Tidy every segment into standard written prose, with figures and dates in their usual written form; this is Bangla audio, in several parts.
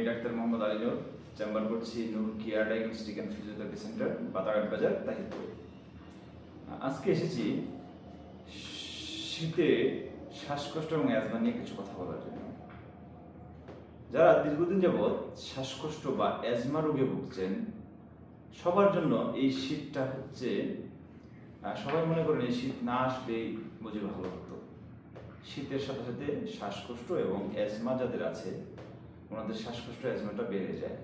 ডাক্তার মোহাম্মদ আলী নূর, চেম্বার করছি Noor care diagnostic and physiotherapy centre, Batarghat Bazar, Tahirpur. আজকে এসেছি শীতে শ্বাসকষ্ট এবং অ্যাজমা নিয়ে কিছু কথা বলার জন্য। যারা দীর্ঘদিন যাবৎ শ্বাসকষ্ট বা অ্যাজমা রোগে ভুগছেন, সবার জন্য এই শীতটা হচ্ছে, সবাই মনে করেন এই শীত না আসলেই বুঝে ভালো হতো। শীতের সাথে সাথে শ্বাসকষ্ট এবং অ্যাজমা যাদের আছে, ওনাদের শ্বাসকষ্ট অ্যাজমাটা বেড়ে যায়।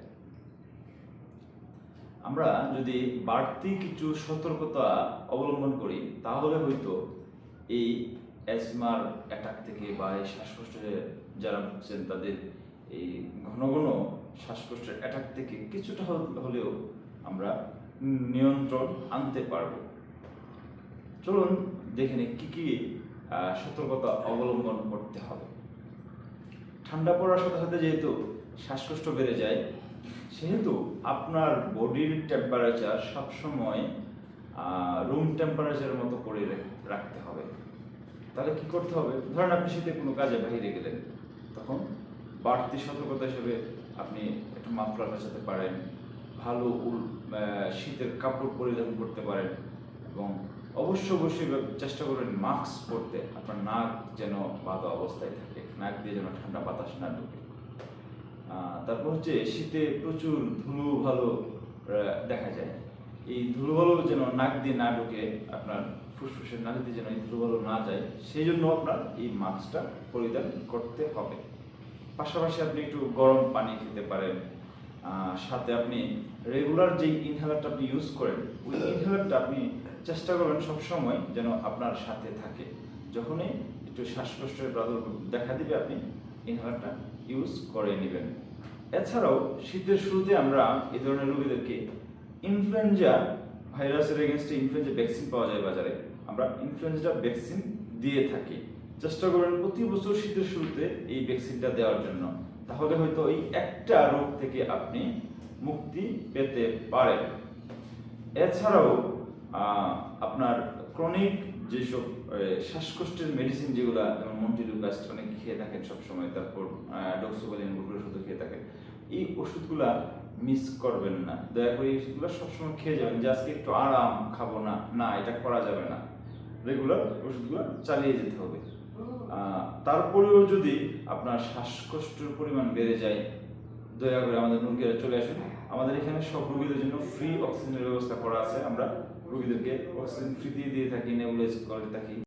আমরা যদি বাড়তি কিছু সতর্কতা অবলম্বন করি, তাহলে হয়তো এই অ্যাজমার অ্যাটাক থেকে বা এই শ্বাসকষ্টে যারা ভুগছেন তাদের এই ঘন ঘন শ্বাসকষ্টের অ্যাটাক থেকে কিছুটা হলেও আমরা নিয়ন্ত্রণ আনতে পারব। চলুন দেখে নিই কী কী সতর্কতা অবলম্বন করতে হবে। ঠান্ডা পড়ার সাথে সাথে যেহেতু শ্বাসকষ্ট বেড়ে যায়, সেহেতু আপনার বডির টেম্পারেচার সবসময় রুম টেম্পারেচারের মতো করে রাখতে হবে। তাহলে কি করতে হবে? ধরেন আপনি শীতে কোনো কাজে বাইরে গেলেন, তখন বাড়তি সতর্কতা হিসেবে আপনি একটু মাফলার পেঁচাতে পারেন, ভালো শীতের কাপড় পরিধান করতে পারেন এবং অবশ্যই চেষ্টা করবেন মাস্ক পরতে। আপনার নাক যেন বাঁধা অবস্থায় থাকে, নাক দিয়ে যেন ঠান্ডা বাতাস না ঢুকে। তারপর হচ্ছে শীতে প্রচুর ধুলো ভালো দেখা যায়। এই ধুলো ভালো যেন নাক দিয়ে না ঢুকে, আপনার ফুসফুসের নালিতে যেন এই ধুলো ভালো না যায়, সেই জন্য আপনার এই মাস্কটা পরিধান করতে হবে। পাশাপাশি আপনি একটু গরম পানি খেতে পারেন। সাথে আপনি রেগুলার যে ইনহেলারটা আপনি ইউজ করেন, ওই ইনহেলারটা আপনি চেষ্টা করবেন সবসময় যেন আপনার সাথে থাকে। যখনই একটু শ্বাসকষ্টের প্রাদুর্ভাব দেখা দিবে, আপনি ইনহেলারটা ইউজ করে নেবেন। এছাড়াও শীতের শুরুতে আমরা এই ধরনের রোগীদেরকে ইনফ্লুয়েঞ্জা ভাইরাসের এগেনস্টে ইনফ্লুয়েঞ্জা ভ্যাকসিন পাওয়া যায় বাজারে, আমরা ইনফ্লুয়েঞ্জা ভ্যাকসিন দিয়ে থাকি। চেষ্টা করবেন প্রতি বছর শীতের শুরুতে এই ভ্যাকসিনটা দেওয়ার জন্য। তাহলে হয়তো এই একটা রোগ থেকে আপনি মুক্তি পেতে পারেন। এছাড়াও আপনার ক্রনিক যেসব শ্বাসকষ্টের মেডিসিন, যেগুলো যেমন মন্টিলুকাস্ট অনেক খেয়ে থাকেন সবসময়, তারপর ডক্সোবালিন গ্রুপের ওষুধ খেয়ে থাকেন, এই ওষুধগুলা মিস করবেন না। দয়া করে এই ওষুধগুলো সবসময় খেয়ে যাবেন। যে আজকে একটু আরাম খাবো না, এটা করা যাবে না। রেগুলার ওষুধগুলো চালিয়ে যেতে হবে। তারপরেও যদি আপনার শ্বাসকষ্টের পরিমাণ বেড়ে যায়, দয়া করে আমাদের রোগীরা চলে আসুন। আমাদের এখানে সব রোগীদের জন্য ফ্রি অক্সিজেনের ব্যবস্থা করা আছে। আমরা রোগীদেরকে অক্সিজেন ফ্রি দিয়ে থাকি, নেবুলাইজ করে থাকি।